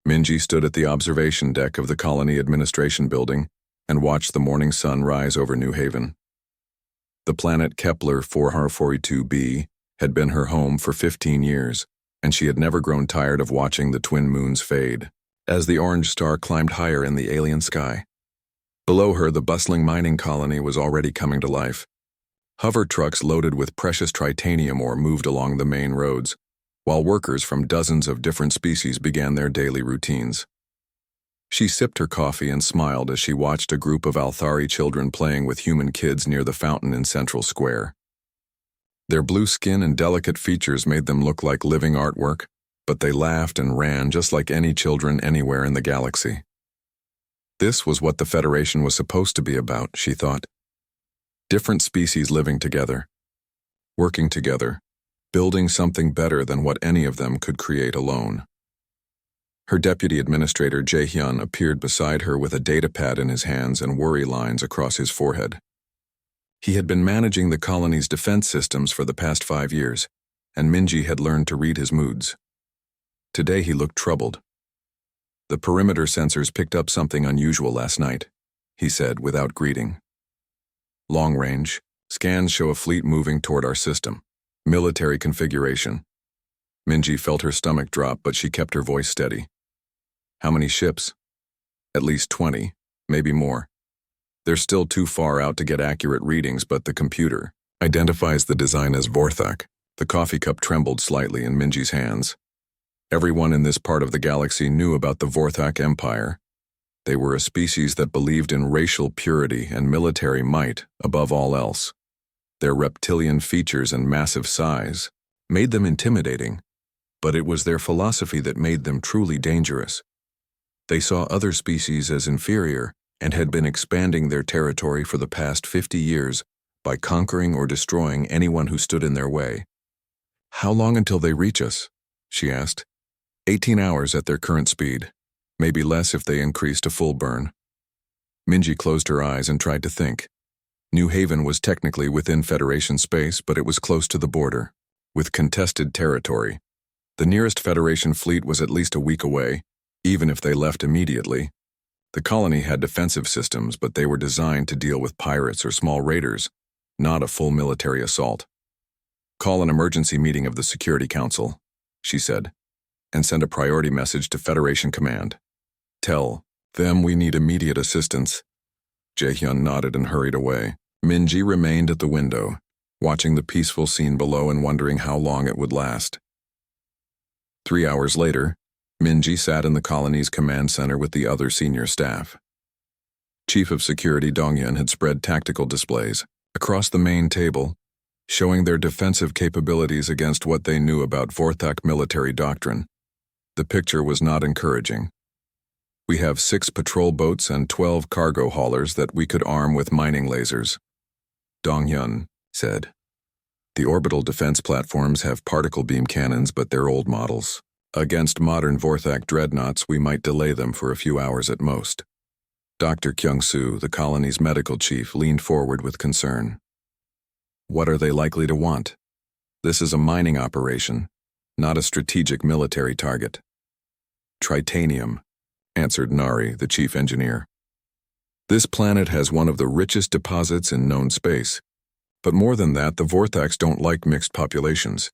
Minji stood at the observation deck of the colony administration building and watched the morning sun rise over New Haven. The planet Kepler 442b had been her home for 15 years, and she had never grown tired of watching the twin moons fade as the orange star climbed higher in the alien sky. Below her, the bustling mining colony was already coming to life. Hover trucks loaded with precious titanium ore moved along the main roads, while workers from dozens of different species began their daily routines. She sipped her coffee and smiled as she watched a group of Althari children playing with human kids near the fountain in Central Square. Their blue skin and delicate features made them look like living artwork, but they laughed and ran just like any children anywhere in the galaxy. This was what the Federation was supposed to be about, she thought. Different species living together, working together, building something better than what any of them could create alone. Her deputy administrator, Jae-hyun, appeared beside her with a datapad in his hands and worry lines across his forehead. He had been managing the colony's defense systems for the past 5 years, and Minji had learned to read his moods. Today he looked troubled. "The perimeter sensors picked up something unusual last night," he said without greeting. "Long range, scans show a fleet moving toward our system. Military configuration." Minji felt her stomach drop, but she kept her voice steady. "How many ships?" "At least 20, maybe more. They're still too far out to get accurate readings, but the computer identifies the design as Vorthak." The coffee cup trembled slightly in Minji's hands. Everyone in this part of the galaxy knew about the Vorthak Empire. They were a species that believed in racial purity and military might above all else. Their reptilian features and massive size made them intimidating, but it was their philosophy that made them truly dangerous. They saw other species as inferior and had been expanding their territory for the past 50 years by conquering or destroying anyone who stood in their way. "How long until they reach us?" she asked. 18 hours at their current speed, maybe less if they increase to full burn. Minji closed her eyes and tried to think. New Haven was technically within Federation space, but it was close to the border, with contested territory. The nearest Federation fleet was at least a week away, even if they left immediately. The colony had defensive systems, but they were designed to deal with pirates or small raiders, not a full military assault. "Call an emergency meeting of the Security Council," she said, "and send a priority message to Federation Command. Tell them we need immediate assistance." Jae-hyun nodded and hurried away. Minji remained at the window, watching the peaceful scene below and wondering how long it would last. 3 hours later, Minji sat in the colony's command center with the other senior staff. Chief of Security Dong-hyun had spread tactical displays across the main table, showing their defensive capabilities against what they knew about Vorthak military doctrine. The picture was not encouraging. "We have 6 patrol boats and 12 cargo haulers that we could arm with mining lasers," Dong-hyun said. "The orbital defense platforms have particle beam cannons, but they're old models. Against modern Vorthak dreadnoughts, we might delay them for a few hours at most." Dr. Kyung-soo, the colony's medical chief, leaned forward with concern. "What are they likely to want? This is a mining operation, not a strategic military target." "Tritanium," answered Nari, the chief engineer. "This planet has one of the richest deposits in known space. But more than that, the Vorthaks don't like mixed populations.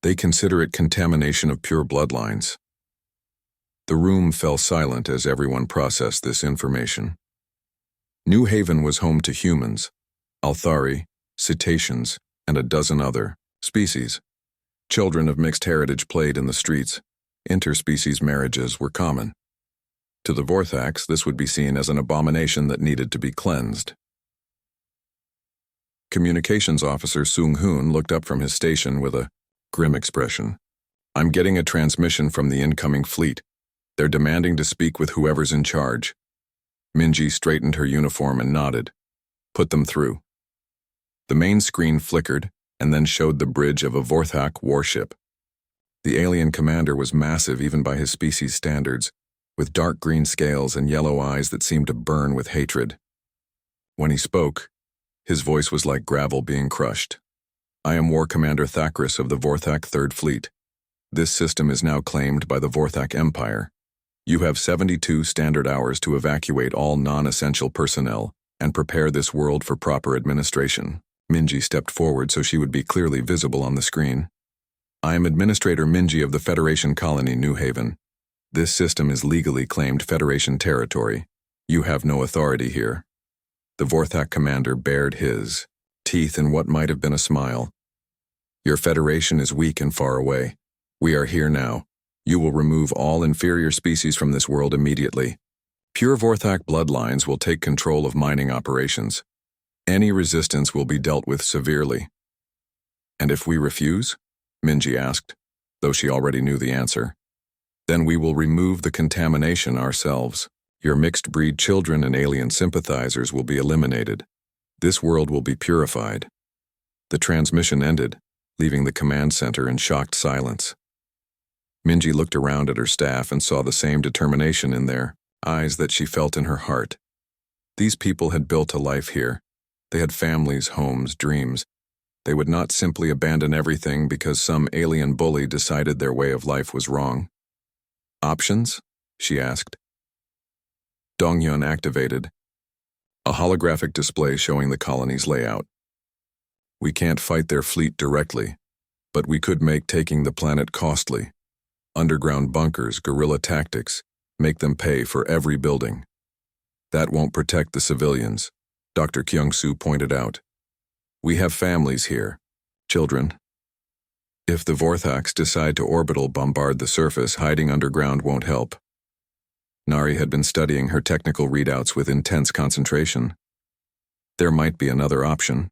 They consider it contamination of pure bloodlines." The room fell silent as everyone processed this information. New Haven was home to humans, Althari, cetaceans, and a dozen other species. Children of mixed heritage played in the streets. Interspecies marriages were common. To the Vorthaks, this would be seen as an abomination that needed to be cleansed. Communications Officer Sung-hoon looked up from his station with a grim expression. "I'm getting a transmission from the incoming fleet. They're demanding to speak with whoever's in charge." Minji straightened her uniform and nodded. "Put them through." The main screen flickered and then showed the bridge of a Vorthak warship. The alien commander was massive even by his species standards, with dark green scales and yellow eyes that seemed to burn with hatred. When he spoke, his voice was like gravel being crushed. "I am War Commander Thakris of the Vorthak Third Fleet. This system is now claimed by the Vorthak Empire. You have 72 standard hours to evacuate all non-essential personnel and prepare this world for proper administration. Minji stepped forward so she would be clearly visible on the screen. I am Administrator Minji of the Federation Colony New Haven. This system is legally claimed Federation territory. You have no authority here. The Vorthak commander bared his teeth in what might have been a smile. Your Federation is weak and far away. We are here now. You will remove all inferior species from this world immediately. Pure Vorthak bloodlines will take control of mining operations. Any resistance will be dealt with severely. And if we refuse? Minji asked, though she already knew the answer. Then we will remove the contamination ourselves. Your mixed-breed children and alien sympathizers will be eliminated. This world will be purified. The transmission ended, leaving the command center in shocked silence. Minji looked around at her staff and saw the same determination in their eyes that she felt in her heart. These people had built a life here. They had families, homes, dreams. They would not simply abandon everything because some alien bully decided their way of life was wrong. Options? She asked. Dongyun activated. A holographic display showing the colony's layout. We can't fight their fleet directly, but we could make taking the planet costly. Underground bunkers, guerrilla tactics, make them pay for every building. That won't protect the civilians, Dr. Kyung-soo pointed out. We have families here, children. If the Vorthaks decide to orbital bombard the surface, hiding underground won't help. Nari had been studying her technical readouts with intense concentration. There might be another option.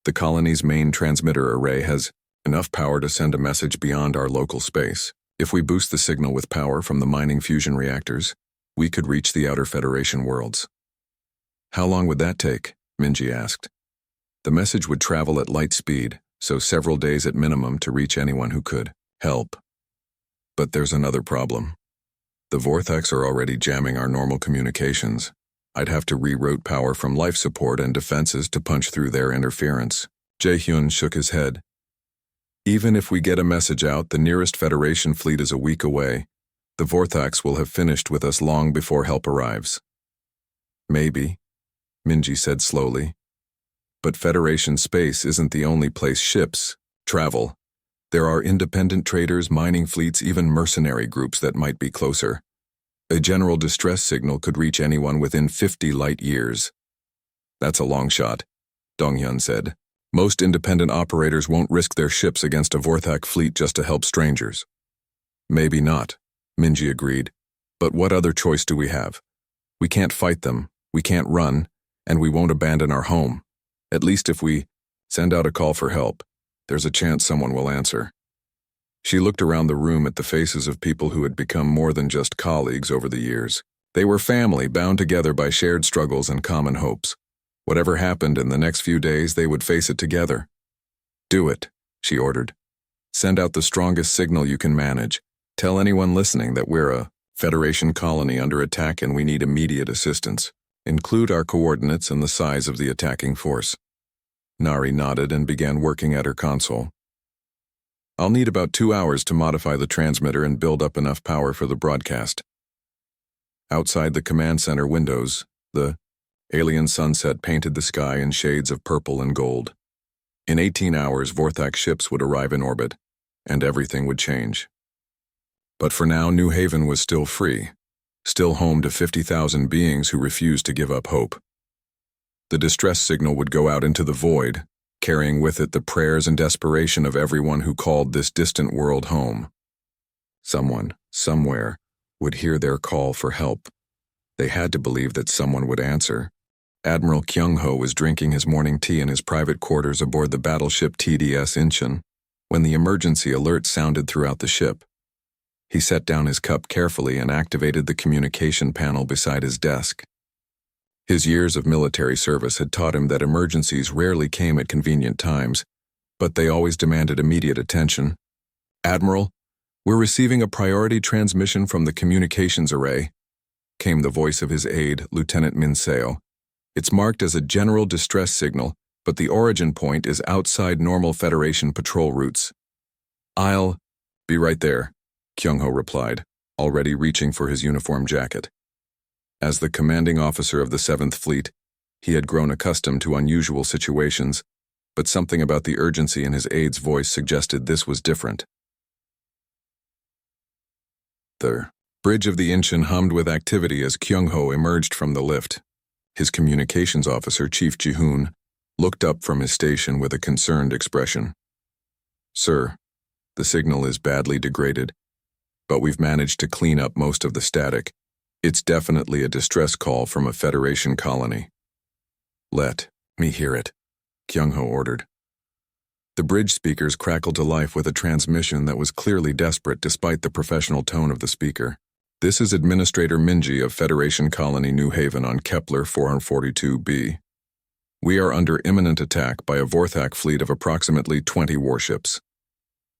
The colony's main transmitter array has enough power to send a message beyond our local space. If we boost the signal with power from the mining fusion reactors, we could reach the outer Federation worlds. How long would that take? Minji asked. The message would travel at light speed, so several days at minimum to reach anyone who could help. But there's another problem. The Vorthaks are already jamming our normal communications. I'd have to reroute power from life support and defenses to punch through their interference. Jae-hyun shook his head. Even if we get a message out, the nearest Federation fleet is a week away. The Vorthaks will have finished with us long before help arrives. Maybe, Minji said slowly. But Federation space isn't the only place ships travel. There are independent traders, mining fleets, even mercenary groups that might be closer. A general distress signal could reach anyone within 50 light years. That's a long shot, Donghyun said. Most independent operators won't risk their ships against a Vorthak fleet just to help strangers. Maybe not, Minji agreed. But what other choice do we have? We can't fight them, we can't run, and we won't abandon our home. At least if we send out a call for help, there's a chance someone will answer. She looked around the room at the faces of people who had become more than just colleagues over the years. They were family, bound together by shared struggles and common hopes. Whatever happened in the next few days, they would face it together. Do it, she ordered. Send out the strongest signal you can manage. Tell anyone listening that we're a Federation colony under attack and we need immediate assistance. Include our coordinates and the size of the attacking force. Nari nodded and began working at her console. I'll need about 2 hours to modify the transmitter and build up enough power for the broadcast. Outside the command center windows, the alien sunset painted the sky in shades of purple and gold. In 18 hours, Vorthak ships would arrive in orbit, and everything would change. But for now, New Haven was still free, still home to 50,000 beings who refused to give up hope. The distress signal would go out into the void, carrying with it the prayers and desperation of everyone who called this distant world home. Someone, somewhere, would hear their call for help. They had to believe that someone would answer. Admiral Kyung-ho was drinking his morning tea in his private quarters aboard the battleship TDS Incheon when the emergency alert sounded throughout the ship. He set down his cup carefully and activated the communication panel beside his desk. His years of military service had taught him that emergencies rarely came at convenient times, but they always demanded immediate attention. Admiral, we're receiving a priority transmission from the communications array, came the voice of his aide, Lieutenant Min Seo. It's marked as a general distress signal, but the origin point is outside normal Federation patrol routes. I'll be right there, Kyung-ho replied. already reaching for his uniform jacket. As the commanding officer of the 7th Fleet, he had grown accustomed to unusual situations, but something about the urgency in his aide's voice suggested this was different. The bridge of the Incheon hummed with activity as Kyung-ho emerged from the lift. His communications officer, Chief Ji-hoon, looked up from his station with a concerned expression. "Sir, the signal is badly degraded, but we've managed to clean up most of the static. It's definitely a distress call from a Federation colony." "Let me hear it," Kyung-ho ordered. The bridge speakers crackled to life with a transmission that was clearly desperate despite the professional tone of the speaker. "This is Administrator Minji of Federation Colony New Haven on Kepler 442b. We are under imminent attack by a Vorthak fleet of approximately 20 warships.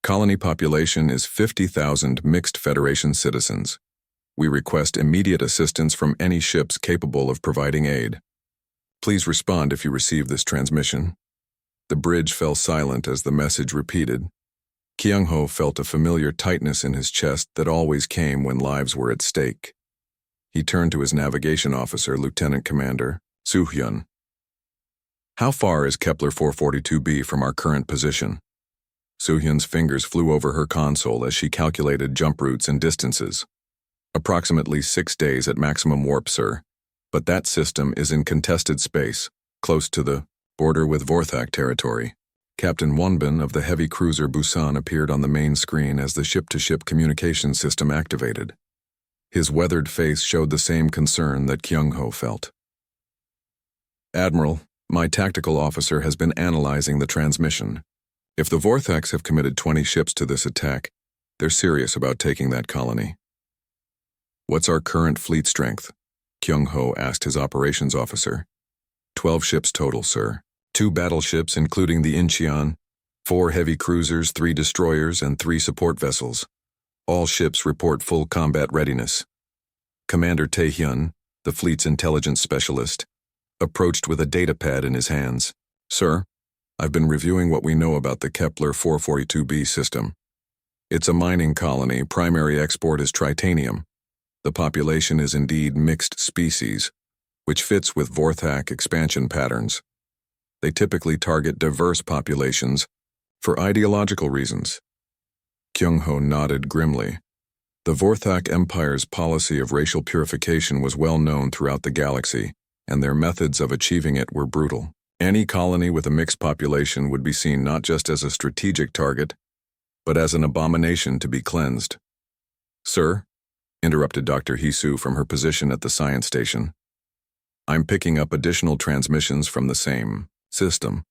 Colony population is 50,000 mixed Federation citizens. We request immediate assistance from any ships capable of providing aid. Please respond if you receive this transmission." The bridge fell silent as the message repeated. Kyung-ho felt a familiar tightness in his chest that always came when lives were at stake. He turned to his navigation officer, Lieutenant Commander Soo-hyun. "How far is Kepler 442b from our current position?" Soo-hyun's fingers flew over her console as she calculated jump routes and distances. "Approximately 6 days at maximum warp, sir. But that system is in contested space, close to the border with Vorthak territory." Captain Wonbin of the heavy cruiser Busan appeared on the main screen as the ship-to-ship communication system activated. His weathered face showed the same concern that Kyung-ho felt. "Admiral, my tactical officer has been analyzing the transmission. If the Vorthaks have committed 20 ships to this attack, they're serious about taking that colony." "What's our current fleet strength?" Kyung-ho asked his operations officer. 12 ships total, sir. 2 battleships including the Incheon, 4 heavy cruisers, 3 destroyers, and 3 support vessels. All ships report full combat readiness." Commander Tae-hyun, the fleet's intelligence specialist, approached with a datapad in his hands. "Sir, I've been reviewing what we know about the Kepler 442b system. It's a mining colony. Primary export is tritanium. The population is indeed mixed species, which fits with Vorthak expansion patterns. They typically target diverse populations for ideological reasons." Kyung-ho nodded grimly. The Vorthak Empire's policy of racial purification was well known throughout the galaxy, and their methods of achieving it were brutal. Any colony with a mixed population would be seen not just as a strategic target, but as an abomination to be cleansed. "Sir," interrupted Dr. Hisu from her position at the science station, "I'm picking up additional transmissions from the same system.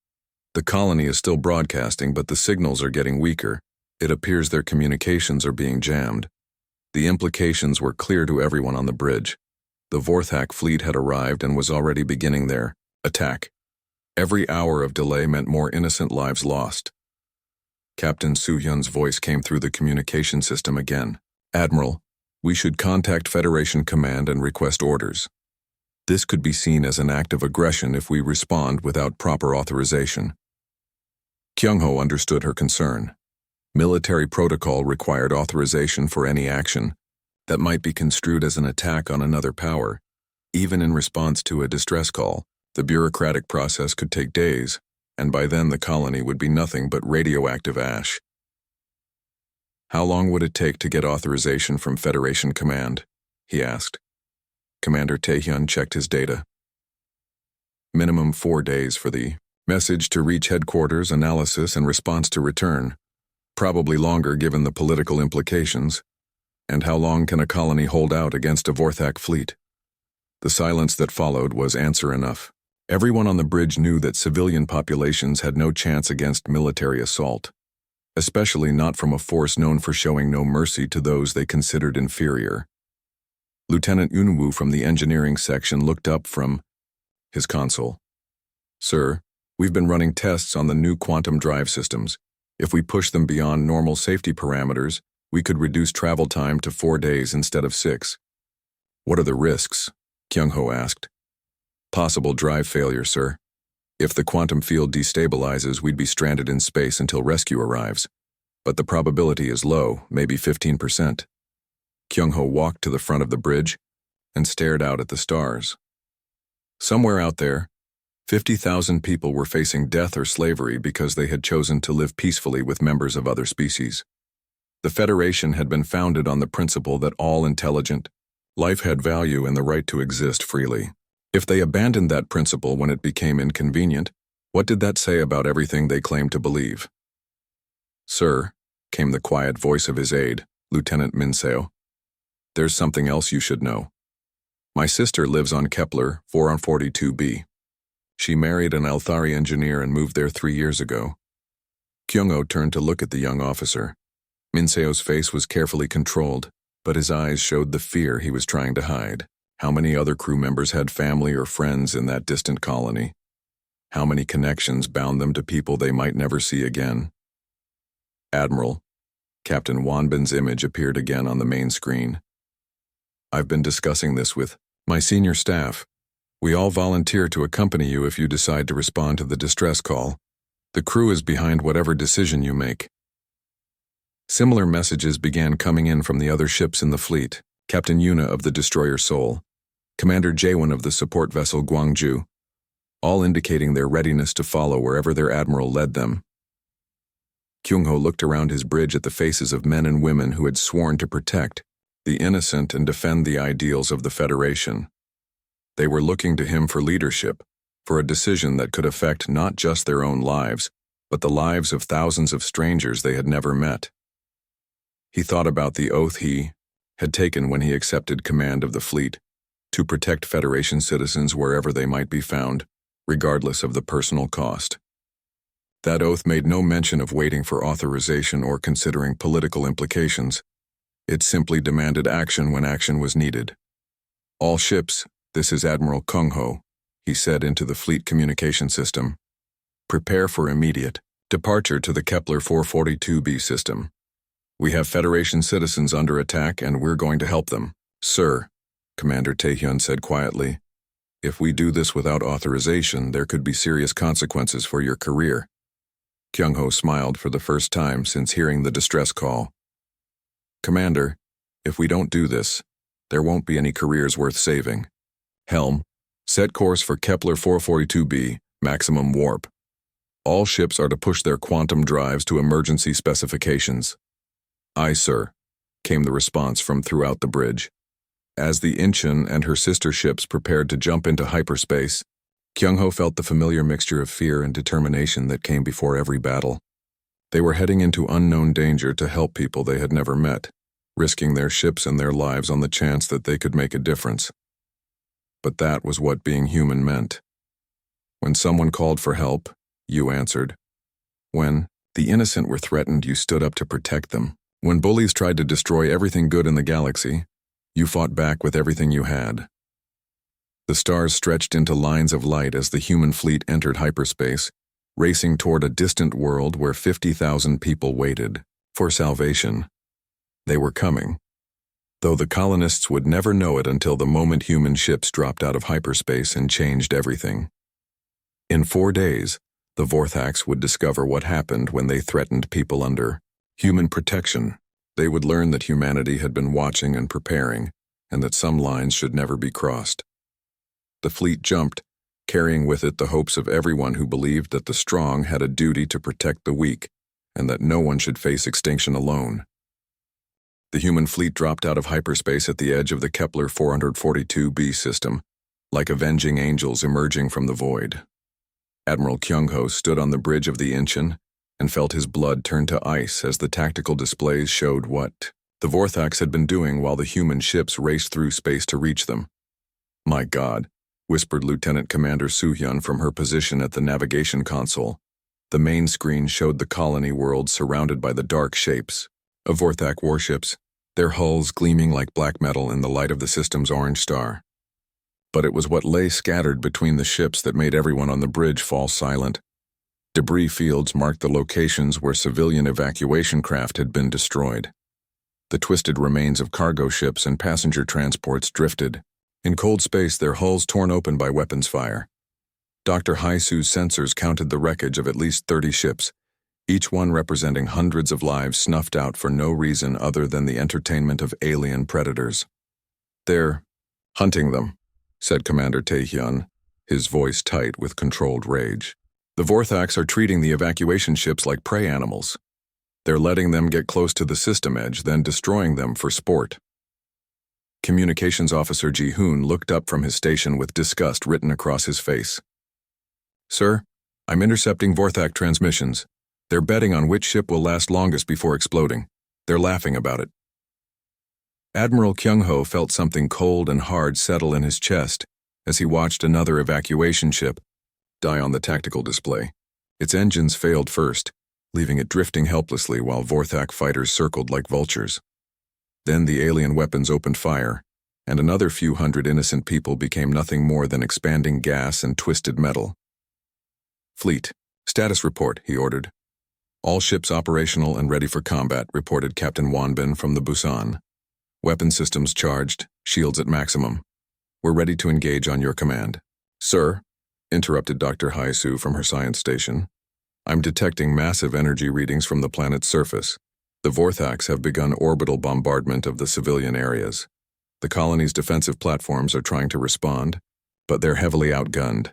The colony is still broadcasting, but the signals are getting weaker. It appears their communications are being jammed." The implications were clear to everyone on the bridge. The Vorthak fleet had arrived and was already beginning their attack. Every hour of delay meant more innocent lives lost. Captain Soo-hyun's voice came through the communication system again. "Admiral, we should contact Federation Command and request orders. This could be seen as an act of aggression if we respond without proper authorization." Kyung-ho understood her concern. Military protocol required authorization for any action that might be construed as an attack on another power. Even in response to a distress call, the bureaucratic process could take days, and by then the colony would be nothing but radioactive ash. "How long would it take to get authorization from Federation Command?" he asked. Commander Tae-hyun checked his data. "Minimum 4 days for the message to reach headquarters, analysis, and response to return. Probably longer given the political implications. And how long can a colony hold out against a Vorthak fleet?" The silence that followed was answer enough. Everyone on the bridge knew that civilian populations had no chance against military assault, especially not from a force known for showing no mercy to those they considered inferior. Lieutenant Unwoo from the engineering section looked up from his console. "Sir, we've been running tests on the new quantum drive systems. If we push them beyond normal safety parameters, we could reduce travel time to 4 days instead of 6. "What are the risks?" Kyung-ho asked. "Possible drive failure, sir. If the quantum field destabilizes, we'd be stranded in space until rescue arrives. But the probability is low, maybe 15%. Kyung-ho walked to the front of the bridge and stared out at the stars. Somewhere out there, 50,000 people were facing death or slavery because they had chosen to live peacefully with members of other species. The Federation had been founded on the principle that all intelligent life had value and the right to exist freely. If they abandoned that principle when it became inconvenient, what did that say about everything they claimed to believe? "Sir," came the quiet voice of his aide, Lieutenant Minseo, "there's something else you should know. My sister lives on Kepler 442b. She married an Althari engineer and moved there 3 years ago." Kyung-ho turned to look at the young officer. Minseo's face was carefully controlled, but his eyes showed the fear he was trying to hide. How many other crew members had family or friends in that distant colony? How many connections bound them to people they might never see again? "Admiral," Captain Wanbin's image appeared again on the main screen. "I've been discussing this with my senior staff. We all volunteer to accompany you if you decide to respond to the distress call. The crew is behind whatever decision you make." Similar messages began coming in from the other ships in the fleet: Captain Yuna of the destroyer Seoul, Commander Jaewon of the support vessel Gwangju, all indicating their readiness to follow wherever their admiral led them. Kyung-ho looked around his bridge at the faces of men and women who had sworn to protect the innocent and defend the ideals of the Federation. They were looking to him for leadership, for a decision that could affect not just their own lives, but the lives of thousands of strangers they had never met. He thought about the oath he had taken when he accepted command of the fleet, to protect Federation citizens wherever they might be found, regardless of the personal cost. That oath made no mention of waiting for authorization or considering political implications. It simply demanded action when action was needed. "All ships, this is Admiral Kyung-ho," he said into the fleet communication system. "Prepare for immediate departure to the Kepler 442b system. We have Federation citizens under attack and we're going to help them." "Sir," Commander Taehyun said quietly, "if we do this without authorization, there could be serious consequences for your career." Kyung-ho smiled for the first time since hearing the distress call. "Commander, if we don't do this, there won't be any careers worth saving. Helm, set course for Kepler 442b, maximum warp. All ships are to push their quantum drives to emergency specifications." "Aye, sir," came the response from throughout the bridge. As the Incheon and her sister ships prepared to jump into hyperspace, Kyung-ho felt the familiar mixture of fear and determination that came before every battle. They were heading into unknown danger to help people they had never met, risking their ships and their lives on the chance that they could make a difference. But that was what being human meant. When someone called for help, you answered. When the innocent were threatened, you stood up to protect them. When bullies tried to destroy everything good in the galaxy, you fought back with everything you had. The stars stretched into lines of light as the human fleet entered hyperspace, racing toward a distant world where 50,000 people waited for salvation. They were coming, though the colonists would never know it until the moment human ships dropped out of hyperspace and changed everything. In 4 days, the Vorthax would discover what happened when they threatened people under human protection. They would learn that humanity had been watching and preparing, and that some lines should never be crossed. The fleet jumped, carrying with it the hopes of everyone who believed that the strong had a duty to protect the weak, and that no one should face extinction alone. The human fleet dropped out of hyperspace at the edge of the Kepler 442b system, like avenging angels emerging from the void. Admiral Kyung-ho stood on the bridge of the Incheon and felt his blood turn to ice as the tactical displays showed what the Vorthax had been doing while the human ships raced through space to reach them. "My God," whispered Lieutenant Commander Soo-hyun from her position at the navigation console. The main screen showed the colony world surrounded by the dark shapes of Vorthax warships, their hulls gleaming like black metal in the light of the system's orange star. But it was what lay scattered between the ships that made everyone on the bridge fall silent. Debris fields marked the locations where civilian evacuation craft had been destroyed. The twisted remains of cargo ships and passenger transports drifted, in cold space, their hulls torn open by weapons fire. Dr. Haisu's sensors counted the wreckage of at least 30 ships, each one representing hundreds of lives snuffed out for no reason other than the entertainment of alien predators. "They're hunting them," said Commander Taehyun, his voice tight with controlled rage. "The Vorthax are treating the evacuation ships like prey animals. They're letting them get close to the system edge, then destroying them for sport." Communications Officer Ji-hoon looked up from his station with disgust written across his face. "Sir, I'm intercepting Vorthak transmissions. They're betting on which ship will last longest before exploding. They're laughing about it." Admiral Kyung-ho felt something cold and hard settle in his chest as he watched another evacuation ship die on the tactical display. Its engines failed first, leaving it drifting helplessly while Vorthak fighters circled like vultures. Then the alien weapons opened fire, and another few hundred innocent people became nothing more than expanding gas and twisted metal. "Fleet, status report," he ordered. "All ships operational and ready for combat," reported Captain Wanbin from the Busan. "Weapon systems charged, shields at maximum. We're ready to engage on your command." "Sir," interrupted Dr. Haisu from her science station, "I'm detecting massive energy readings from the planet's surface. The Vorthax have begun orbital bombardment of the civilian areas. The colony's defensive platforms are trying to respond, but they're heavily outgunned."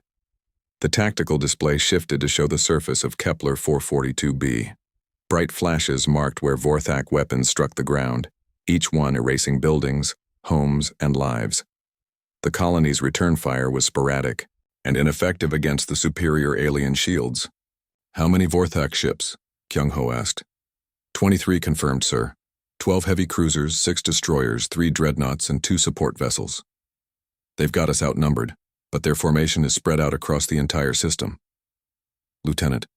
The tactical display shifted to show the surface of Kepler 442b. Bright flashes marked where Vorthak weapons struck the ground, each one erasing buildings, homes, and lives. The colony's return fire was sporadic and ineffective against the superior alien shields. "How many Vorthak ships?" Kyung-ho asked. 23 confirmed, sir. 12 heavy cruisers, 6 destroyers, 3 dreadnoughts, and 2 support vessels. They've got us outnumbered, but their formation is spread out across the entire system." Lieutenant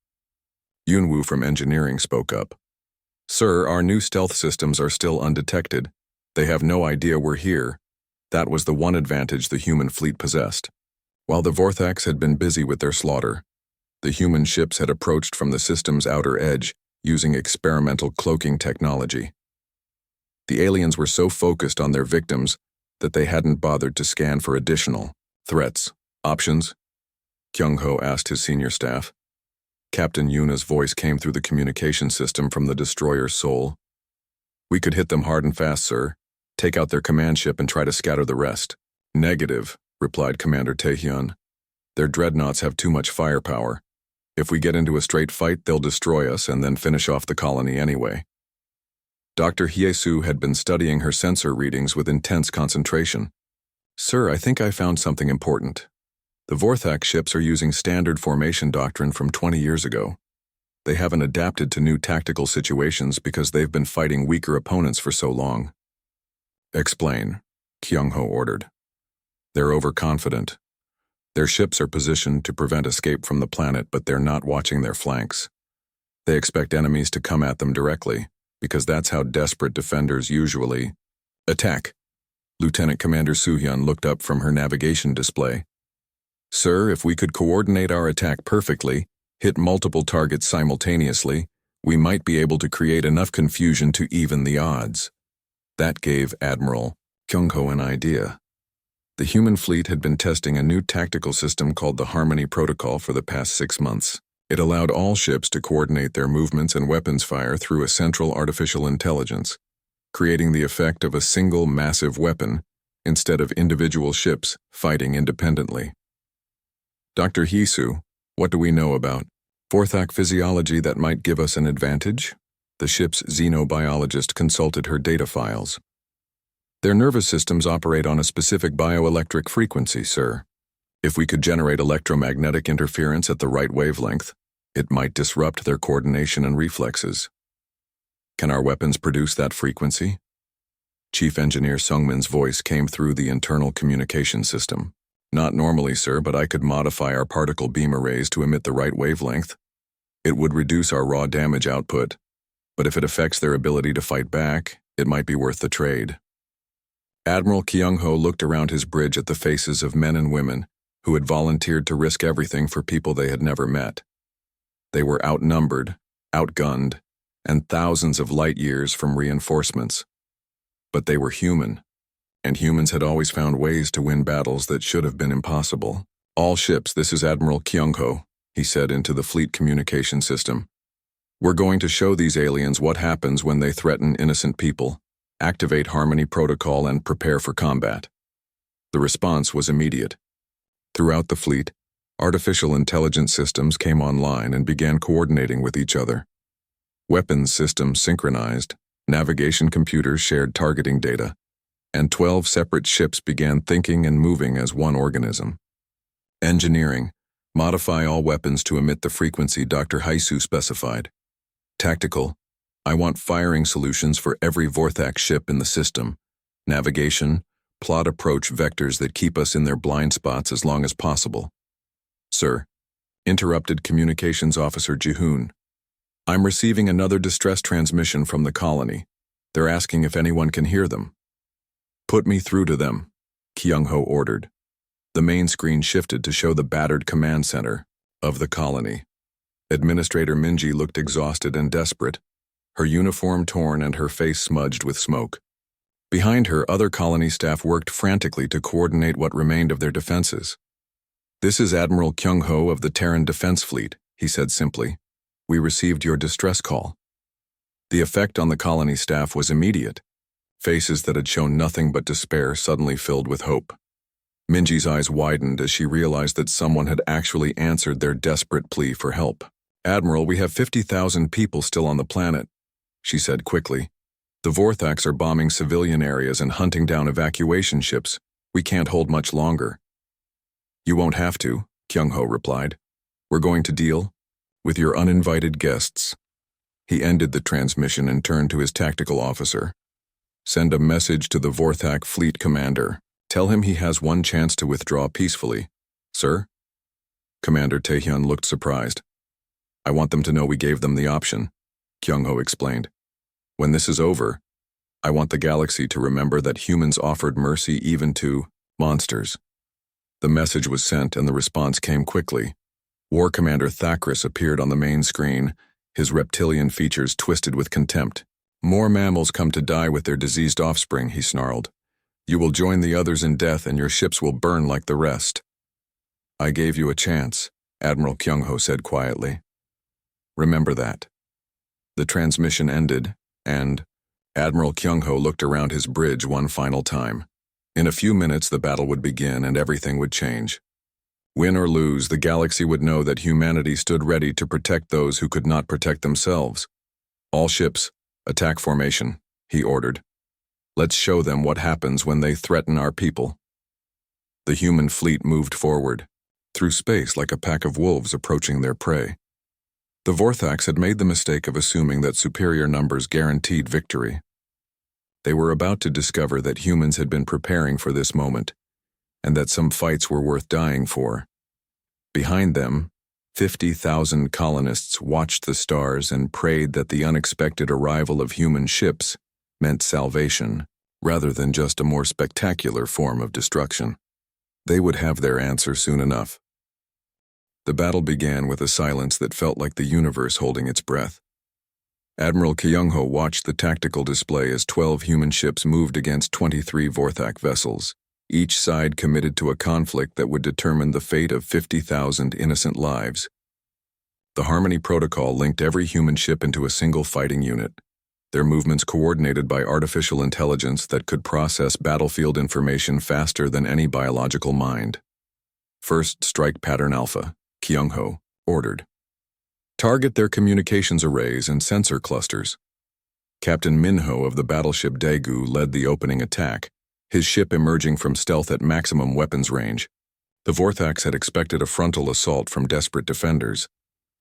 Yunwoo from engineering spoke up. "Sir, our new stealth systems are still undetected. They have no idea we're here. That was the one advantage the human fleet possessed. While the Vorthax had been busy with their slaughter, the human ships had approached from the system's outer edge using experimental cloaking technology. The aliens were so focused on their victims that they hadn't bothered to scan for additional threats. Options?" Kyung-ho asked his senior staff. Captain Yuna's voice came through the communication system from the destroyer's soul. "We could hit them hard and fast, sir. Take out their command ship and try to scatter the rest." "Negative," replied Commander Taehyun. "Their dreadnoughts have too much firepower. If we get into a straight fight, they'll destroy us and then finish off the colony anyway." Dr. Hyesu had been studying her sensor readings with intense concentration. "Sir, I think I found something important. The Vorthak ships are using standard formation doctrine from 20 years ago. They haven't adapted to new tactical situations because they've been fighting weaker opponents for so long." "Explain," Kyung-ho ordered. "They're overconfident. Their ships are positioned to prevent escape from the planet, but they're not watching their flanks. They expect enemies to come at them directly, because that's how desperate defenders usually attack." Lieutenant Commander Soo-hyun looked up from her navigation display. "Sir, if we could coordinate our attack perfectly, hit multiple targets simultaneously, we might be able to create enough confusion to even the odds." That gave Admiral Kyung-ho an idea. The human fleet had been testing a new tactical system called the Harmony Protocol for the past 6 months. It allowed all ships to coordinate their movements and weapons fire through a central artificial intelligence, creating the effect of a single massive weapon instead of individual ships fighting independently. "Dr. Hisu, what do we know about Vorthak physiology that might give us an advantage?" The ship's xenobiologist consulted her data files. "Their nervous systems operate on a specific bioelectric frequency, sir. If we could generate electromagnetic interference at the right wavelength, it might disrupt their coordination and reflexes." "Can our weapons produce that frequency?" Chief Engineer Sungmin's voice came through the internal communication system. "Not normally, sir, but I could modify our particle beam arrays to emit the right wavelength. It would reduce our raw damage output, but if it affects their ability to fight back, it might be worth the trade." Admiral Kyung-ho looked around his bridge at the faces of men and women who had volunteered to risk everything for people they had never met. They were outnumbered, outgunned, and thousands of light years from reinforcements. But they were human, and humans had always found ways to win battles that should have been impossible. "All ships, this is Admiral Kyung-ho," he said into the fleet communication system. We're going to show these aliens what happens when they threaten innocent people, activate Harmony Protocol, and prepare for combat. The response was immediate. Throughout the fleet, artificial intelligence systems came online and began coordinating with each other. Weapons systems synchronized, navigation computers shared targeting data, and 12 separate ships began thinking and moving as one organism. Engineering: modify all weapons to emit the frequency Dr. Haisu specified. Tactical: I want firing solutions for every Vorthak ship in the system. Navigation: plot approach vectors that keep us in their blind spots as long as possible. Sir, interrupted Communications Officer Jihoon. I'm receiving another distress transmission from the colony. They're asking if anyone can hear them. Put me through to them, Kyung-ho ordered. The main screen shifted to show the battered command center of the colony. Administrator Minji looked exhausted and desperate, her uniform torn and her face smudged with smoke. Behind her, other colony staff worked frantically to coordinate what remained of their defenses. This is Admiral Kyung-ho of the Terran Defense Fleet, he said simply. We received your distress call. The effect on the colony staff was immediate. Faces that had shown nothing but despair suddenly filled with hope. Minji's eyes widened as she realized that someone had actually answered their desperate plea for help. Admiral, we have 50,000 people still on the planet, she said quickly. The Vorthaks are bombing civilian areas and hunting down evacuation ships. We can't hold much longer. You won't have to, Kyung-ho replied. We're going to deal with your uninvited guests. He ended the transmission and turned to his tactical officer. Send a message to the Vorthak fleet commander. Tell him he has one chance to withdraw peacefully. Sir? Commander Taehyun looked surprised. I want them to know we gave them the option, Kyung-ho explained. When this is over, I want the galaxy to remember that humans offered mercy even to monsters. The message was sent and the response came quickly. War Commander Thakris appeared on the main screen, his reptilian features twisted with contempt. More mammals come to die with their diseased offspring, he snarled. You will join the others in death and your ships will burn like the rest. I gave you a chance, Admiral Kyung-ho said quietly. Remember that. The transmission ended, and Admiral Kyung-ho looked around his bridge one final time. In a few minutes the battle would begin and everything would change. Win or lose, the galaxy would know that humanity stood ready to protect those who could not protect themselves. All ships, attack formation, he ordered. Let's show them what happens when they threaten our people. The human fleet moved forward, through space like a pack of wolves approaching their prey. The Vorthaks had made the mistake of assuming that superior numbers guaranteed victory. They were about to discover that humans had been preparing for this moment, and that some fights were worth dying for. Behind them, 50,000 colonists watched the stars and prayed that the unexpected arrival of human ships meant salvation, rather than just a more spectacular form of destruction. They would have their answer soon enough. The battle began with a silence that felt like the universe holding its breath. Admiral Kyung-ho watched the tactical display as 12 human ships moved against 23 Vorthak vessels, each side committed to a conflict that would determine the fate of 50,000 innocent lives. The Harmony Protocol linked every human ship into a single fighting unit, their movements coordinated by artificial intelligence that could process battlefield information faster than any biological mind. First Strike Pattern Alpha, Kyung-ho ordered. Target their communications arrays and sensor clusters. Captain Minho of the battleship Daegu led the opening attack, his ship emerging from stealth at maximum weapons range. The Vorthaks had expected a frontal assault from desperate defenders,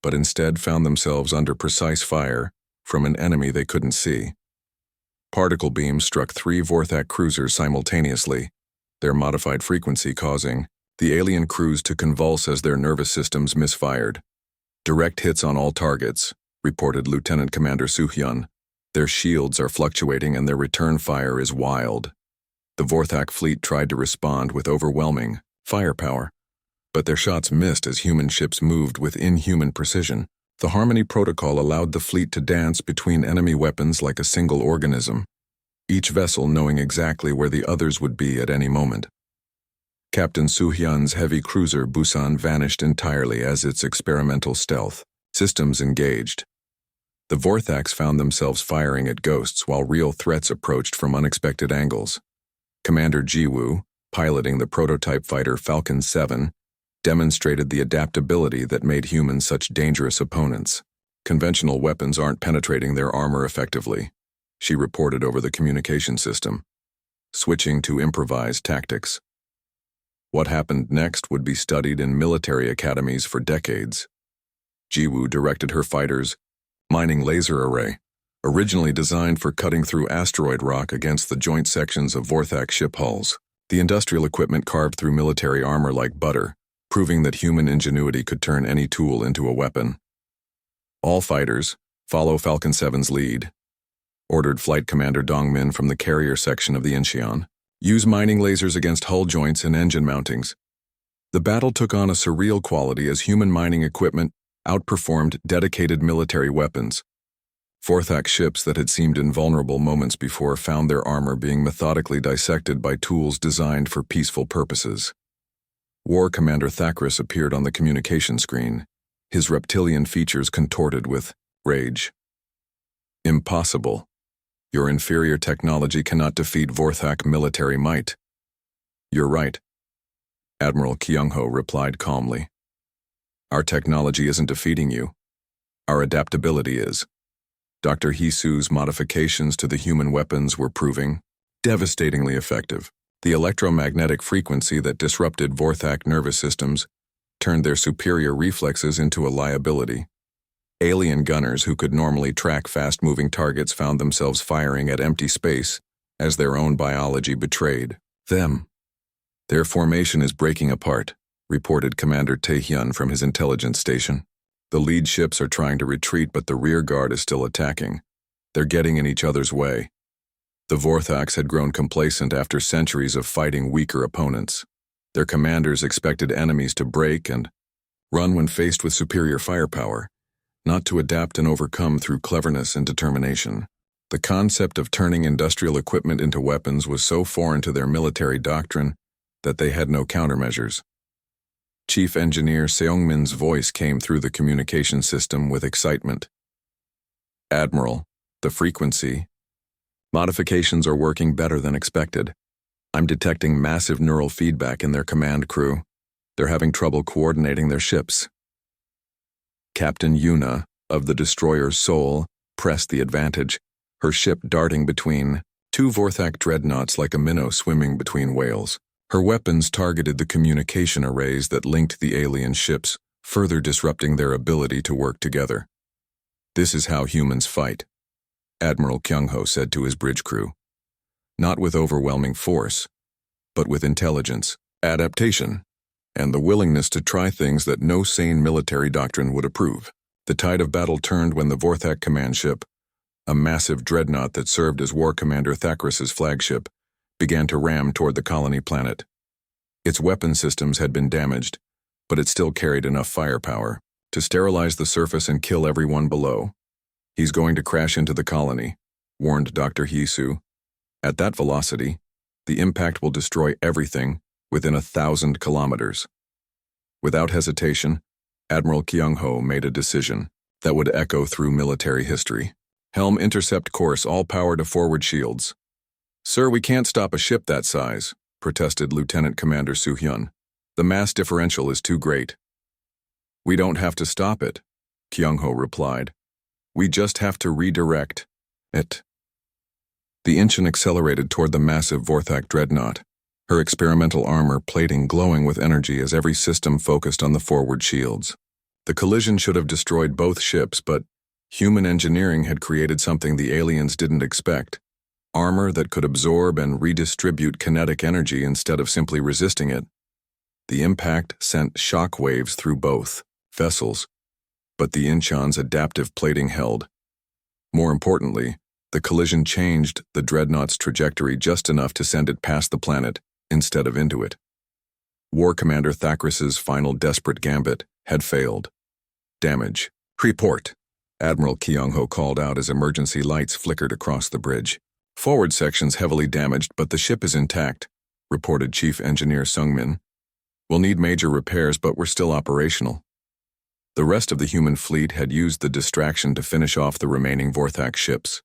but instead found themselves under precise fire from an enemy they couldn't see. Particle beams struck 3 Vorthak cruisers simultaneously, their modified frequency causing the alien crews to convulse as their nervous systems misfired. Direct hits on all targets, reported Lieutenant Commander Soo-hyun. Their shields are fluctuating and their return fire is wild. The Vorthak fleet tried to respond with overwhelming firepower, but their shots missed as human ships moved with inhuman precision. The Harmony Protocol allowed the fleet to dance between enemy weapons like a single organism, each vessel knowing exactly where the others would be at any moment. Captain Soo-hyun's heavy cruiser Busan vanished entirely as its experimental stealth systems engaged. The Vorthax found themselves firing at ghosts while real threats approached from unexpected angles. Commander Jiwoo, piloting the prototype fighter Falcon 7, demonstrated the adaptability that made humans such dangerous opponents. Conventional weapons aren't penetrating their armor effectively, she reported over the communication system, switching to improvised tactics. What happened next would be studied in military academies for decades. Jiwoo directed her fighters, mining laser array, originally designed for cutting through asteroid rock against the joint sections of Vorthax ship hulls. The industrial equipment carved through military armor like butter, proving that human ingenuity could turn any tool into a weapon. All fighters, follow Falcon 7's lead, ordered Flight Commander Dongmin from the carrier section of the Incheon. Use mining lasers against hull joints and engine mountings. The battle took on a surreal quality as human mining equipment outperformed dedicated military weapons. Vorthax ships that had seemed invulnerable moments before found their armor being methodically dissected by tools designed for peaceful purposes. War Commander Thackrus appeared on the communication screen, his reptilian features contorted with rage. Impossible. Your inferior technology cannot defeat Vorthax military might. You're right. Admiral Kyung-ho replied calmly. Our technology isn't defeating you. Our adaptability is. Dr. Hisu's modifications to the human weapons were proving devastatingly effective. The electromagnetic frequency that disrupted Vorthax nervous systems turned their superior reflexes into a liability. Alien gunners who could normally track fast-moving targets found themselves firing at empty space as their own biology betrayed them. Their formation is breaking apart, reported Commander Taehyun from his intelligence station. The lead ships are trying to retreat, but the rear guard is still attacking. They're getting in each other's way. The Vorthax had grown complacent after centuries of fighting weaker opponents. Their commanders expected enemies to break and run when faced with superior firepower, not to adapt and overcome through cleverness and determination. The concept of turning industrial equipment into weapons was so foreign to their military doctrine that they had no countermeasures. Chief Engineer Seungmin's voice came through the communication system with excitement. Admiral, the frequency. Modifications are working better than expected. I'm detecting massive neural feedback in their command crew. They're having trouble coordinating their ships. Captain Yuna, of the destroyer Seoul, pressed the advantage, her ship darting between two Vorthax dreadnoughts like a minnow swimming between whales. Her weapons targeted the communication arrays that linked the alien ships, further disrupting their ability to work together. This is how humans fight, Admiral Kyung-ho said to his bridge crew. Not with overwhelming force, but with intelligence, adaptation, and the willingness to try things that no sane military doctrine would approve. The tide of battle turned when the Vorthax command ship, a massive dreadnought that served as War Commander Thackrus's flagship, began to ram toward the colony planet. Its weapon systems had been damaged, but it still carried enough firepower to sterilize the surface and kill everyone below. He's going to crash into the colony, warned Dr. Hisu. At that velocity, the impact will destroy everything within 1,000 kilometers. Without hesitation, Admiral Kyung-ho made a decision that would echo through military history. Helm intercept course, all power to forward shields. Sir, we can't stop a ship that size, protested Lieutenant Commander Soo-hyun. The mass differential is too great. We don't have to stop it, Kyung-ho replied. We just have to redirect it. The Incheon accelerated toward the massive Vorthax dreadnought, her experimental armor plating glowing with energy as every system focused on the forward shields. The collision should have destroyed both ships, but human engineering had created something the aliens didn't expect. Armor that could absorb and redistribute kinetic energy instead of simply resisting it. The impact sent shock waves through both vessels, but the Incheon's adaptive plating held. More importantly, the collision changed the dreadnought's trajectory just enough to send it past the planet instead of into it. War Commander Thackrus's final desperate gambit had failed. Damage. Report, Admiral Kyung-ho called out as emergency lights flickered across the bridge. Forward sections heavily damaged, but the ship is intact, reported Chief Engineer Seungmin. We'll need major repairs, but we're still operational. The rest of the human fleet had used the distraction to finish off the remaining Vorthak ships.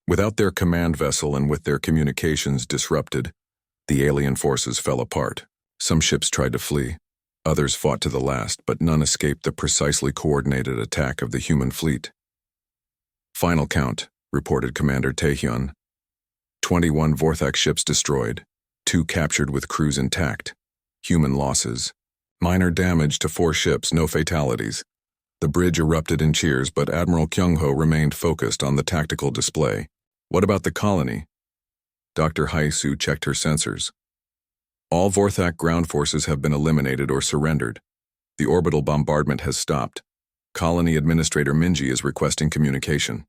Without their command vessel and with their communications disrupted, the alien forces fell apart. Some ships tried to flee. Others fought to the last, but none escaped the precisely coordinated attack of the human fleet. Final count, reported Commander Taehyun. 21 Vorthak ships destroyed, 2 captured with crews intact. Human losses. Minor damage to 4 ships, no fatalities. The bridge erupted in cheers, but Admiral Kyung-ho remained focused on the tactical display. What about the colony? Dr. Haisu checked her sensors. All Vorthak ground forces have been eliminated or surrendered. The orbital bombardment has stopped. Colony Administrator Minji is requesting communication.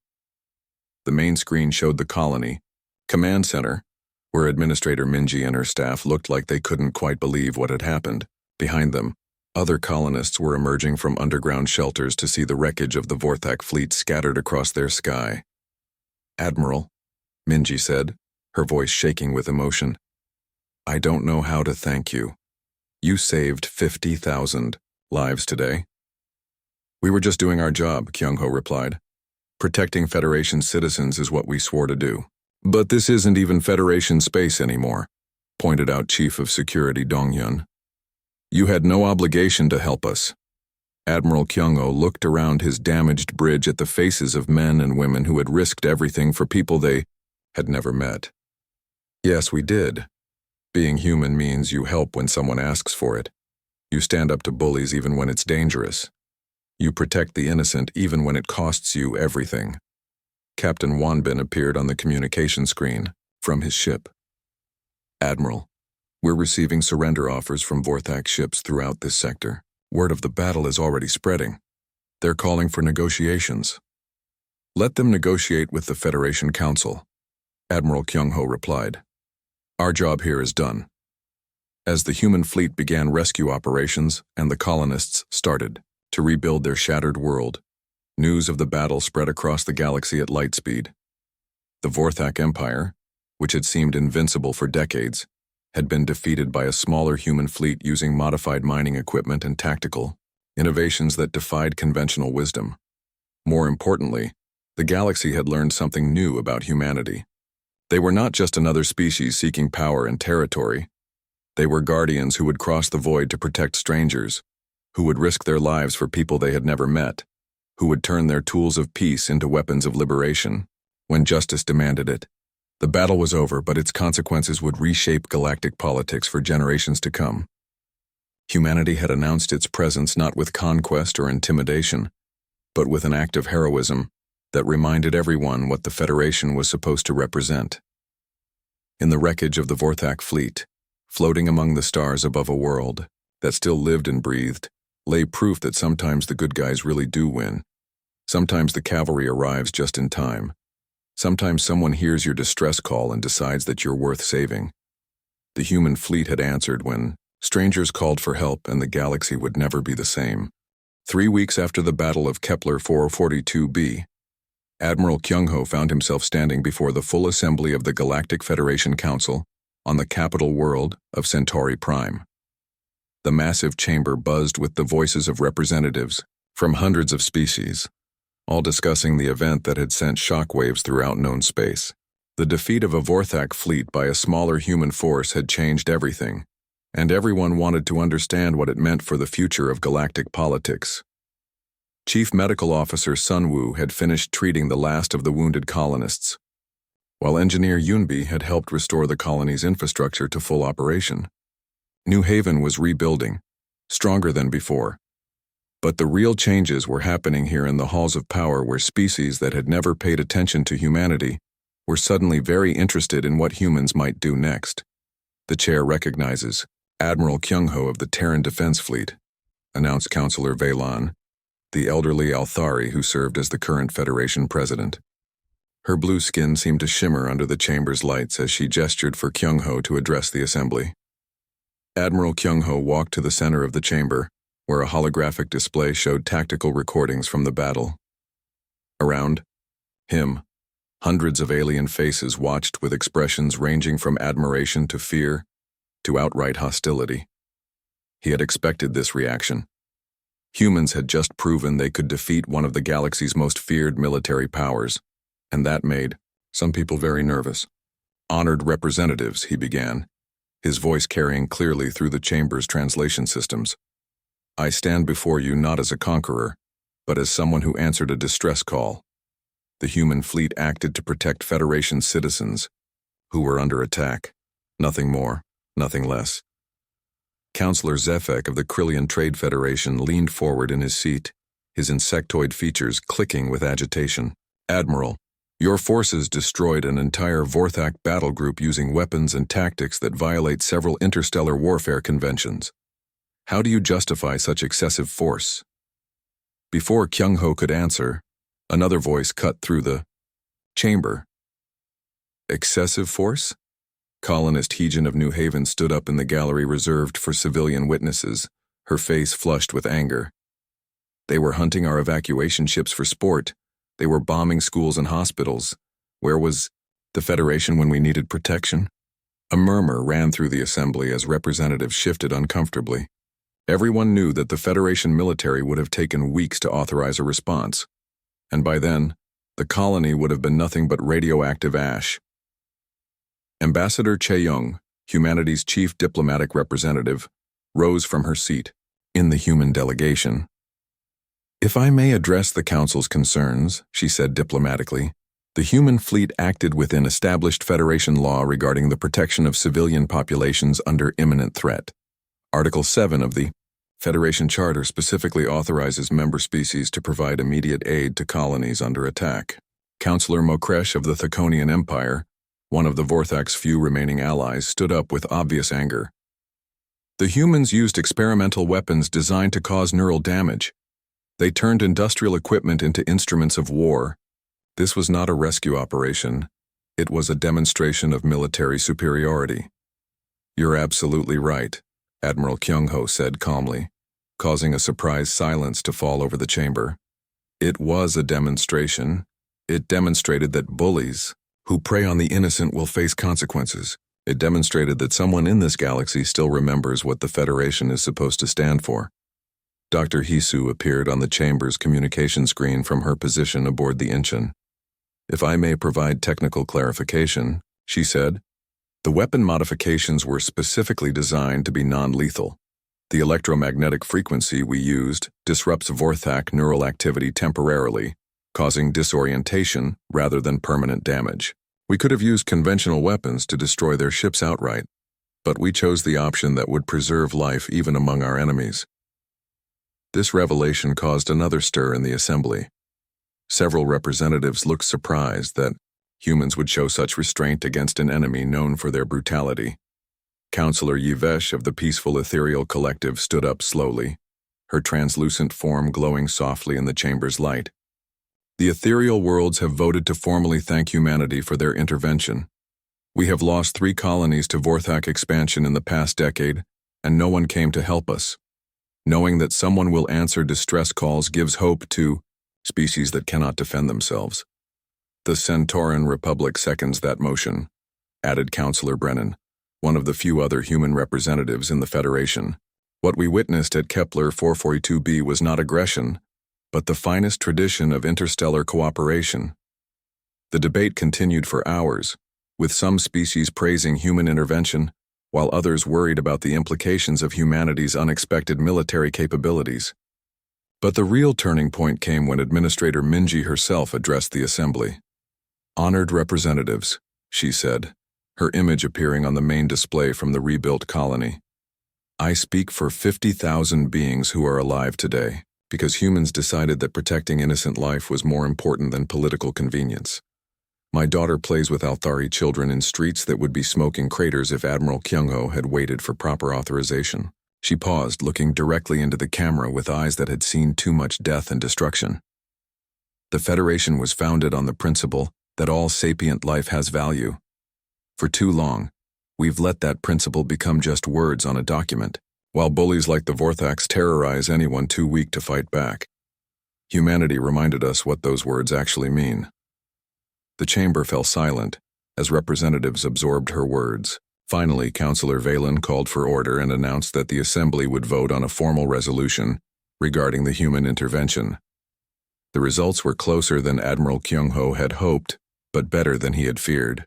The main screen showed the colony, command center, where Administrator Minji and her staff looked like they couldn't quite believe what had happened. Behind them, other colonists were emerging from underground shelters to see the wreckage of the Vorthak fleet scattered across their sky. Admiral, Minji said, her voice shaking with emotion. I don't know how to thank you. You saved 50,000 lives today. We were just doing our job, Kyung-ho replied. Protecting Federation citizens is what we swore to do. But this isn't even Federation space anymore, pointed out Chief of Security Dong-hyun. You had no obligation to help us. Admiral Kyung-ho looked around his damaged bridge at the faces of men and women who had risked everything for people they had never met. Yes, we did. Being human means you help when someone asks for it. You stand up to bullies even when it's dangerous. You protect the innocent even when it costs you everything. Captain Wanbin appeared on the communication screen from his ship. Admiral, we're receiving surrender offers from Vorthak ships throughout this sector. Word of the battle is already spreading. They're calling for negotiations. Let them negotiate with the Federation Council, Admiral Kyung-ho replied. Our job here is done. As the human fleet began rescue operations and the colonists started to rebuild their shattered world, news of the battle spread across the galaxy at light speed. The Vorthak Empire, which had seemed invincible for decades, had been defeated by a smaller human fleet using modified mining equipment and tactical innovations that defied conventional wisdom. More importantly, the galaxy had learned something new about humanity. They were not just another species seeking power and territory. They were guardians who would cross the void to protect strangers, who would risk their lives for people they had never met, who would turn their tools of peace into weapons of liberation when justice demanded it. The battle was over, but its consequences would reshape galactic politics for generations to come. Humanity had announced its presence not with conquest or intimidation, but with an act of heroism that reminded everyone what the Federation was supposed to represent. In the wreckage of the Vorthak fleet, floating among the stars above a world that still lived and breathed, lay proof that sometimes the good guys really do win. Sometimes the cavalry arrives just in time. Sometimes someone hears your distress call and decides that you're worth saving. The human fleet had answered when strangers called for help and the galaxy would never be the same. 3 weeks after the Battle of Kepler 442b, Admiral Kyung-ho found himself standing before the full assembly of the Galactic Federation Council on the capital world of SciFiPrime. The massive chamber buzzed with the voices of representatives from hundreds of species, all discussing the event that had sent shockwaves throughout known space. The defeat of a Vorthak fleet by a smaller human force had changed everything, and everyone wanted to understand what it meant for the future of galactic politics. Chief Medical Officer Sun Woo had finished treating the last of the wounded colonists, while Engineer Yunbi had helped restore the colony's infrastructure to full operation. New Haven was rebuilding, stronger than before. But the real changes were happening here in the halls of power, where species that had never paid attention to humanity were suddenly very interested in what humans might do next. The chair recognizes Admiral Kyung-ho of the Terran Defense Fleet, announced Councillor Veylan, the elderly Althari who served as the current Federation president. Her blue skin seemed to shimmer under the chamber's lights as she gestured for Kyung-ho to address the assembly. Admiral Kyung-ho walked to the center of the chamber, where a holographic display showed tactical recordings from the battle. Around him, hundreds of alien faces watched with expressions ranging from admiration to fear to outright hostility. He had expected this reaction. Humans had just proven they could defeat one of the galaxy's most feared military powers, and that made some people very nervous. "Honored representatives," he began, his voice carrying clearly through the chamber's translation systems. "I stand before you not as a conqueror, but as someone who answered a distress call. The human fleet acted to protect Federation citizens who were under attack. Nothing more, nothing less." Counselor Zefek of the Krillian Trade Federation leaned forward in his seat, his insectoid features clicking with agitation. "Admiral, your forces destroyed an entire Vorthak battle group using weapons and tactics that violate several interstellar warfare conventions. How do you justify such excessive force?" Before Kyung-ho could answer, another voice cut through the chamber. "Excessive force?" Colonist Heejin of New Haven stood up in the gallery reserved for civilian witnesses, her face flushed with anger. "They were hunting our evacuation ships for sport. They were bombing schools and hospitals. Where was the Federation when we needed protection?" A murmur ran through the assembly as representatives shifted uncomfortably. Everyone knew that the Federation military would have taken weeks to authorize a response, and by then, the colony would have been nothing but radioactive ash. Ambassador Chae-young, humanity's chief diplomatic representative, rose from her seat in the human delegation. "If I may address the Council's concerns," she said diplomatically, "the human fleet acted within established Federation law regarding the protection of civilian populations under imminent threat. Article 7 of the Federation Charter specifically authorizes member species to provide immediate aid to colonies under attack." Counselor Mokresh of the Thaconian Empire, one of the Vorthak's few remaining allies, stood up with obvious anger. "The humans used experimental weapons designed to cause neural damage. They turned industrial equipment into instruments of war. This was not a rescue operation. It was a demonstration of military superiority." "You're absolutely right," Admiral Kyung-ho said calmly, causing a surprised silence to fall over the chamber. "It was a demonstration. It demonstrated that bullies who prey on the innocent will face consequences. It demonstrated that someone in this galaxy still remembers what the Federation is supposed to stand for." Dr. Hisu appeared on the chamber's communication screen from her position aboard the Incheon. "If I may provide technical clarification," she said, "the weapon modifications were specifically designed to be non-lethal. The electromagnetic frequency we used disrupts Vorthak neural activity temporarily, causing disorientation rather than permanent damage. We could have used conventional weapons to destroy their ships outright, but we chose the option that would preserve life even among our enemies." This revelation caused another stir in the assembly. Several representatives looked surprised that humans would show such restraint against an enemy known for their brutality. Counselor Yvesh of the Peaceful Ethereal Collective stood up slowly, her translucent form glowing softly in the chamber's light. "The ethereal worlds have voted to formally thank humanity for their intervention. We have lost 3 colonies to Vorthak expansion in the past decade, and no one came to help us. Knowing that someone will answer distress calls gives hope to species that cannot defend themselves." "The Centauran Republic seconds that motion," added Counselor Brennan, one of the few other human representatives in the Federation. "What we witnessed at Kepler 442b was not aggression, but the finest tradition of interstellar cooperation." The debate continued for hours, with some species praising human intervention, while others worried about the implications of humanity's unexpected military capabilities. But the real turning point came when Administrator Minji herself addressed the assembly. "Honored representatives," she said, her image appearing on the main display from the rebuilt colony. "I speak for 50,000 beings who are alive today, because humans decided that protecting innocent life was more important than political convenience. My daughter plays with Althari children in streets that would be smoking craters if Admiral Kyung-ho had waited for proper authorization." She paused, looking directly into the camera with eyes that had seen too much death and destruction. "The Federation was founded on the principle that all sapient life has value. For too long, we've let that principle become just words on a document, while bullies like the Vorthaks terrorize anyone too weak to fight back. Humanity reminded us what those words actually mean." The chamber fell silent as representatives absorbed her words. Finally, Councillor Valen called for order and announced that the assembly would vote on a formal resolution regarding the human intervention. The results were closer than Admiral Kyung-ho had hoped, but better than he had feared.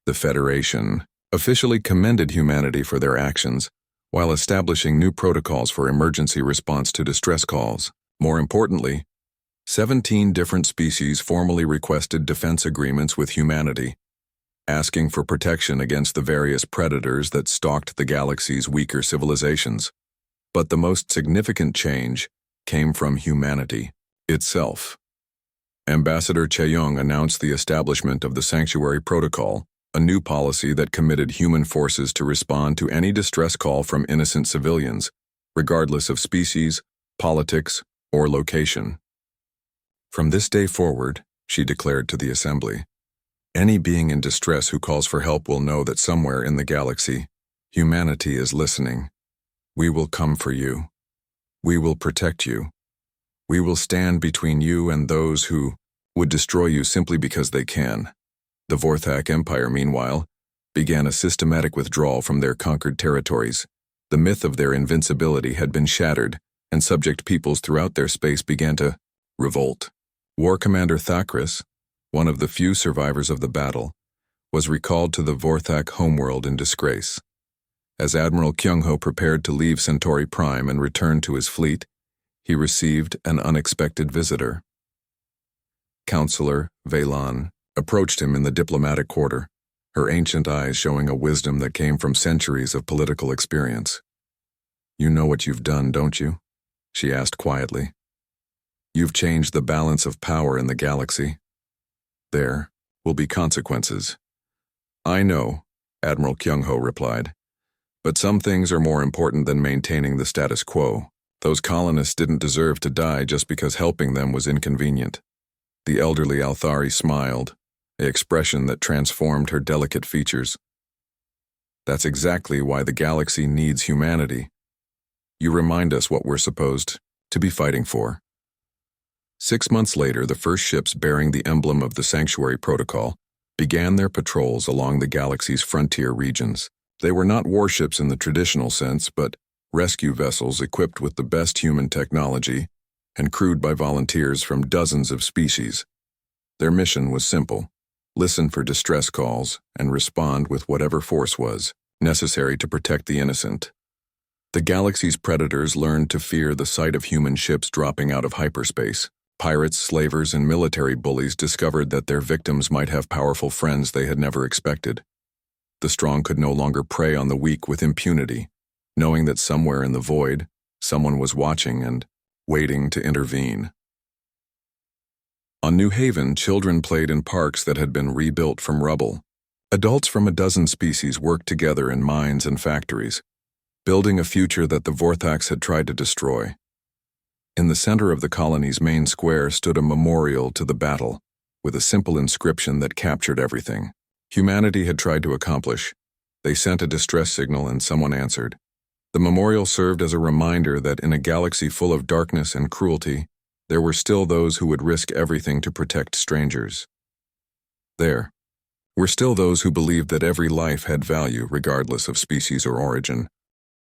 The Federation officially commended humanity for their actions, while establishing new protocols for emergency response to distress calls. More importantly, 17 different species formally requested defense agreements with humanity, asking for protection against the various predators that stalked the galaxy's weaker civilizations. But the most significant change came from humanity itself. Ambassador Chaeyoung announced the establishment of the Sanctuary Protocol, a new policy that committed human forces to respond to any distress call from innocent civilians, regardless of species, politics, or location. From this day forward, she declared to the assembly, any being in distress who calls for help will know that somewhere in the galaxy, humanity is listening. We will come for you. We will protect you. We will stand between you and those who would destroy you simply because they can. The Vorthak Empire, meanwhile, began a systematic withdrawal from their conquered territories. The myth of their invincibility had been shattered, and subject peoples throughout their space began to revolt. War Commander Thakris, one of the few survivors of the battle, was recalled to the Vorthak homeworld in disgrace. As Admiral Kyung-ho prepared to leave Centauri Prime and return to his fleet, he received an unexpected visitor. Counselor Veylan approached him in the diplomatic quarter, her ancient eyes showing a wisdom that came from centuries of political experience. You know what you've done, don't you? She asked quietly. You've changed the balance of power in the galaxy. There will be consequences. I know, Admiral Kyung-ho replied. But some things are more important than maintaining the status quo. Those colonists didn't deserve to die just because helping them was inconvenient. The elderly Althari smiled, an expression that transformed her delicate features. That's exactly why the galaxy needs humanity. You remind us what we're supposed to be fighting for. 6 months later, the first ships bearing the emblem of the Sanctuary Protocol began their patrols along the galaxy's frontier regions. They were not warships in the traditional sense, but rescue vessels equipped with the best human technology and crewed by volunteers from dozens of species. Their mission was simple: listen for distress calls and respond with whatever force was necessary to protect the innocent. The galaxy's predators learned to fear the sight of human ships dropping out of hyperspace. Pirates, slavers, and military bullies discovered that their victims might have powerful friends they had never expected. The strong could no longer prey on the weak with impunity, knowing that somewhere in the void, someone was watching and waiting to intervene. On New Haven, children played in parks that had been rebuilt from rubble. Adults from a dozen species worked together in mines and factories, building a future that the Vorthaks had tried to destroy. In the center of the colony's main square stood a memorial to the battle, with a simple inscription that captured everything humanity had tried to accomplish. They sent a distress signal and someone answered. The memorial served as a reminder that in a galaxy full of darkness and cruelty, there were still those who would risk everything to protect strangers. There were still those who believed that every life had value regardless of species or origin.